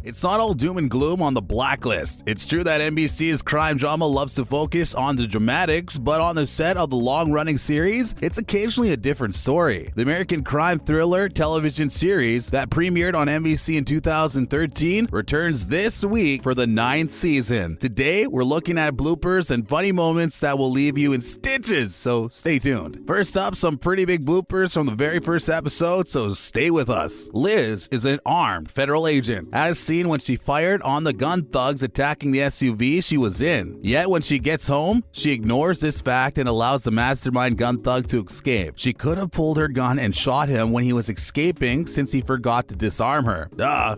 It's not all doom and gloom on the Blacklist. It's true that NBC's crime drama loves to focus on the dramatics, but on the set of the long-running series, it's occasionally a different story. The American crime thriller television series that premiered on NBC in 2013 returns this week for the 9th season. Today, we're looking at bloopers and funny moments that will leave you in stitches, so stay tuned. First up, some pretty big bloopers from the very first episode, so stay with us. Liz is an armed federal agent, as seen when she fired on the gun thugs attacking the SUV she was in. Yet when she gets home, she ignores this fact and allows the mastermind gun thug to escape. She could have pulled her gun and shot him when he was escaping since he forgot to disarm her.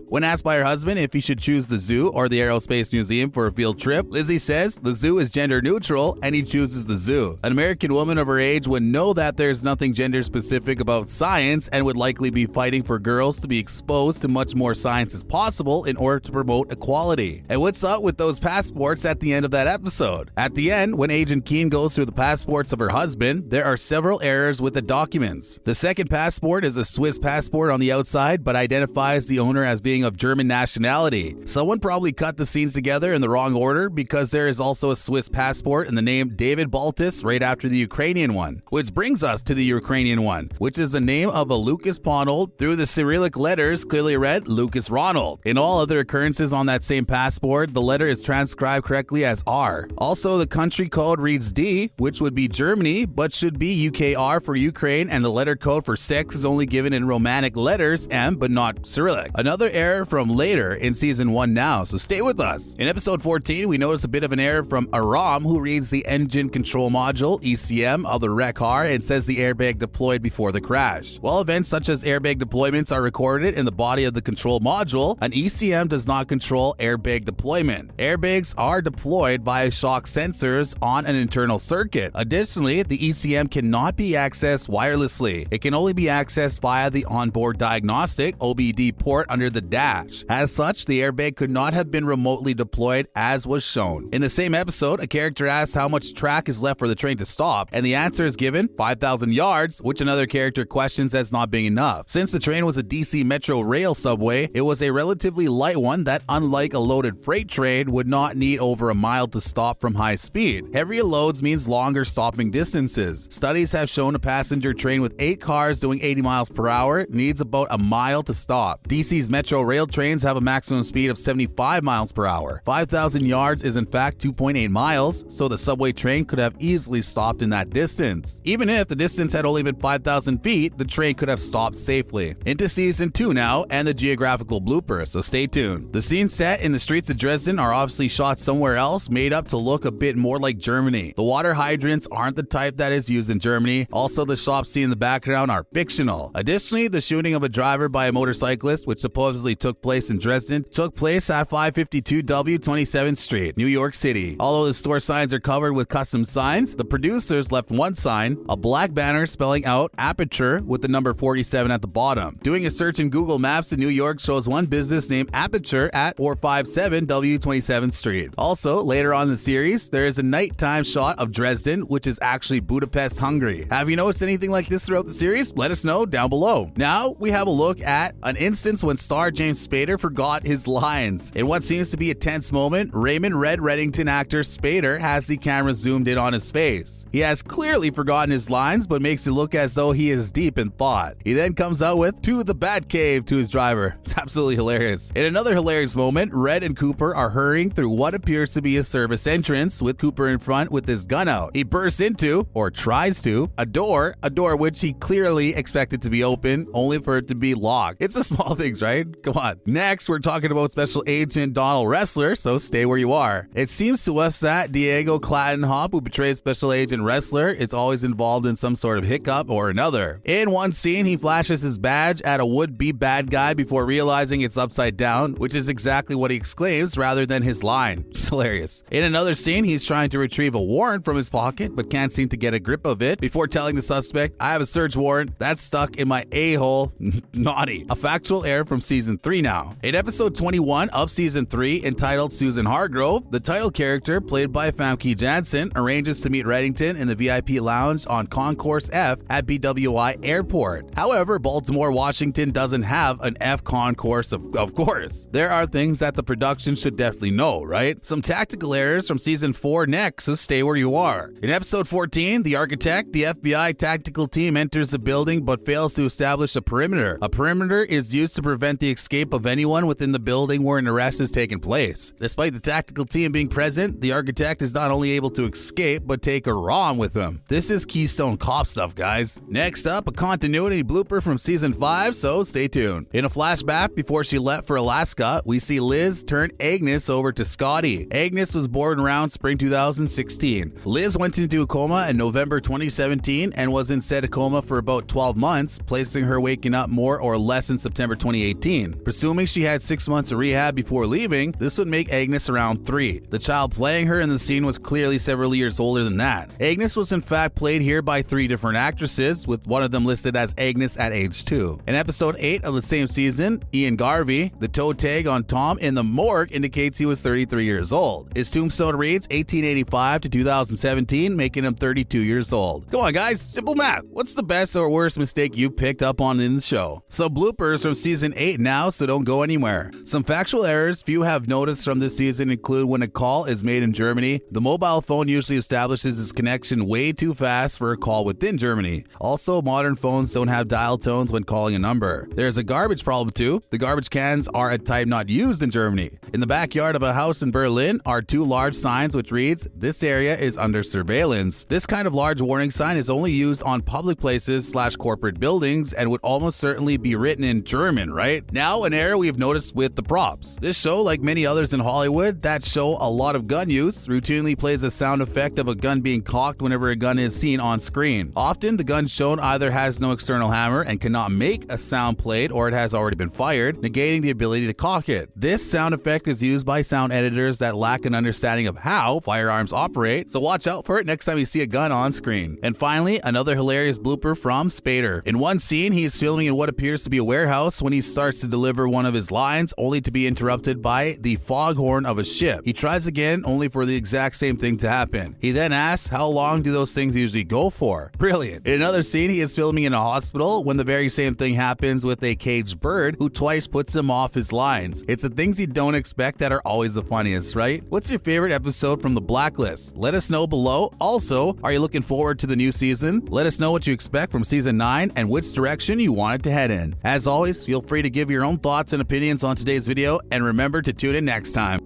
When asked by her husband if he should choose the zoo or the Aerospace Museum for a field trip, Lizzie says the zoo is gender neutral and he chooses the zoo. An American woman of her age would know that there's nothing gender specific about science and would likely be fighting for girls to be exposed to much more science as possible in order to promote equality. And what's up with those passports at the end of that episode? At the end, when Agent Keene goes through the passports of her husband, there are several errors with the documents. The second passport is a Swiss passport on the outside, but identifies the owner as being of German nationality. Someone probably cut the scenes together in the wrong order because there is also a Swiss passport in the name David Baltus right after the Ukrainian one. Which brings us to the Ukrainian one, which is the name of a Lucas Ponold through the Cyrillic letters clearly read Lucas Ronald. In all other occurrences on that same passport, the letter is transcribed correctly as R. Also, the country code reads D, which would be Germany, but should be UKR for Ukraine, and the letter code for sex is only given in Romanic letters M, but not Cyrillic. Another error from later in season 1 now, so stay with us. In episode 14, we notice a bit of an error from Aram, who reads the engine control module, ECM, of the wreck car and says the airbag deployed before the crash. While events such as airbag deployments are recorded in the body of the control module, an ECM does not control airbag deployment. Airbags are deployed via shock sensors on an internal circuit. Additionally, the ECM cannot be accessed wirelessly. It can only be accessed via the onboard diagnostic OBD port under the dash. As such, the airbag could not have been remotely deployed as was shown. In the same episode, a character asks how much track is left for the train to stop, and the answer is given 5,000 yards, which another character questions as not being enough. Since the train was a DC Metro rail subway, it was a relatively light one that, unlike a loaded freight train, would not need over a mile to stop from high speed. Heavier loads means longer stopping distances. Studies have shown a passenger train with 8 cars doing 80 miles per hour needs about a mile to stop. DC's Metro rail trains have a maximum speed of 75 miles per hour. 5,000 yards is in fact 2.8 miles, so the subway train could have easily stopped in that distance. Even if the distance had only been 5,000 feet, the train could have stopped safely. Into season 2 now, and the geographical blooper, so stay tuned. The scenes set in the streets of Dresden are obviously shot somewhere else, made up to look a bit more like Germany. The water hydrants aren't the type that is used in Germany. Also, the shops seen in the background are fictional. Additionally, the shooting of a driver by a motorcyclist, which supposedly took place in Dresden, took place at 552 W 27th Street, New York City. Although the store signs are covered with custom signs, the producers left one sign, a black banner spelling out Aperture with the number 47 at the bottom. Doing a search in Google Maps in New York shows one business named Aperture at 457 W 27th Street. Also, later on in the series, there is a nighttime shot of Dresden, which is actually Budapest, Hungary. Have you noticed anything like this throughout the series? Let us know down below. Now, we have a look at an instance when star James Spader forgot his lines. In what seems to be a tense moment, Raymond Red Reddington actor Spader has the camera zoomed in on his face. He has clearly forgotten his lines, but makes it look as though he is deep in thought. He then comes out with, "To the Batcave," to his driver. It's absolutely hilarious. In another hilarious moment, Red and Cooper are hurrying through what appears to be a service entrance, with Cooper in front with his gun out. He bursts into, or tries to, a door which he clearly expected to be open, only for it to be locked. It's the small things, right? Come on. Next, we're talking about Special Agent Donald Ressler, so stay where you are. It seems to us that Diego Clattenhop, who betrays Special Agent Ressler, is always involved in some sort of hiccup or another. In one scene, he flashes his badge at a would-be bad guy before realizing it's upside down, which is exactly what he exclaims rather than his line. It's hilarious. In another scene, he's trying to retrieve a warrant from his pocket, but can't seem to get a grip of it before telling the suspect, "I have a search warrant that's stuck in my a-hole." Naughty. A factual error from season 3 now. In episode 21 of season 3, entitled Susan Hargrove, the title character, played by Famke Janssen, arranges to meet Reddington in the VIP lounge on Concourse F at BWI Airport. However, Baltimore, Washington doesn't have an F concourse, of course. course, there are things that the production should definitely know, right? Some tactical errors from season 4 next, so stay where you are. In episode 14, the architect, the FBI tactical team enters the building but fails to establish a perimeter. A perimeter is used to prevent the escape of anyone within the building where an arrest has taken place. Despite the tactical team being present, the architect is not only able to escape but take a ROM with him. This is Keystone Cop stuff, guys. Next up, a continuity blooper from season 5, so stay tuned. In a flashback before she left for Alaska, we see Liz turn Agnes over to Scotty. Agnes was born around spring 2016. Liz went into a coma in November 2017 and was in said coma for about 12 months, placing her waking up more or less in September 2018. Presuming she had 6 months of rehab before leaving, this would make Agnes around 3. The child playing her in the scene was clearly several years older than that. Agnes was in fact played here by 3 different actresses, with one of them listed as Agnes at age 2. In episode 8 of the same season, Ian Garvey, the toe tag on Tom in the morgue indicates he was 33 years old. His tombstone reads 1885 to 2017, making him 32 years old. Come on guys, simple math. What's the best or worst mistake you picked up on in the show? Some bloopers from season 8 now, so don't go anywhere. Some factual errors few have noticed from this season include when a call is made in Germany, the mobile phone usually establishes its connection way too fast for a call within Germany. Also, modern phones don't have dial tones when calling a number. There's a garbage problem too. The garbage cans are a type not used in Germany. In the backyard of a house in Berlin are 2 large signs which reads, "This area is under surveillance." This kind of large warning sign is only used on public places / corporate buildings and would almost certainly be written in German, right? Now, an error we've noticed with the props. This show, like many others in Hollywood that show a lot of gun use, routinely plays the sound effect of a gun being cocked whenever a gun is seen on screen. Often, the gun shown either has no external hammer and cannot make a sound played, or it has already been fired, negating the ability to cock it. This sound effect is used by sound editors that lack an understanding of how firearms operate, so watch out for it next time you see a gun on screen. And finally, another hilarious blooper from Spader. In one scene, he is filming in what appears to be a warehouse when he starts to deliver one of his lines, only to be interrupted by the foghorn of a ship. He tries again, only for the exact same thing to happen. He then asks, how long do those things usually go for? Brilliant. In another scene, he is filming in a hospital when the very same thing happens with a caged bird who twice puts him off his lines. It's the things you don't expect that are always the funniest, right? What's your favorite episode from the Blacklist? Let us know below. Also, are you looking forward to the new season? Let us know what you expect from season 9 and which direction you want it to head in. As always, feel free to give your own thoughts and opinions on today's video, and remember to tune in next time.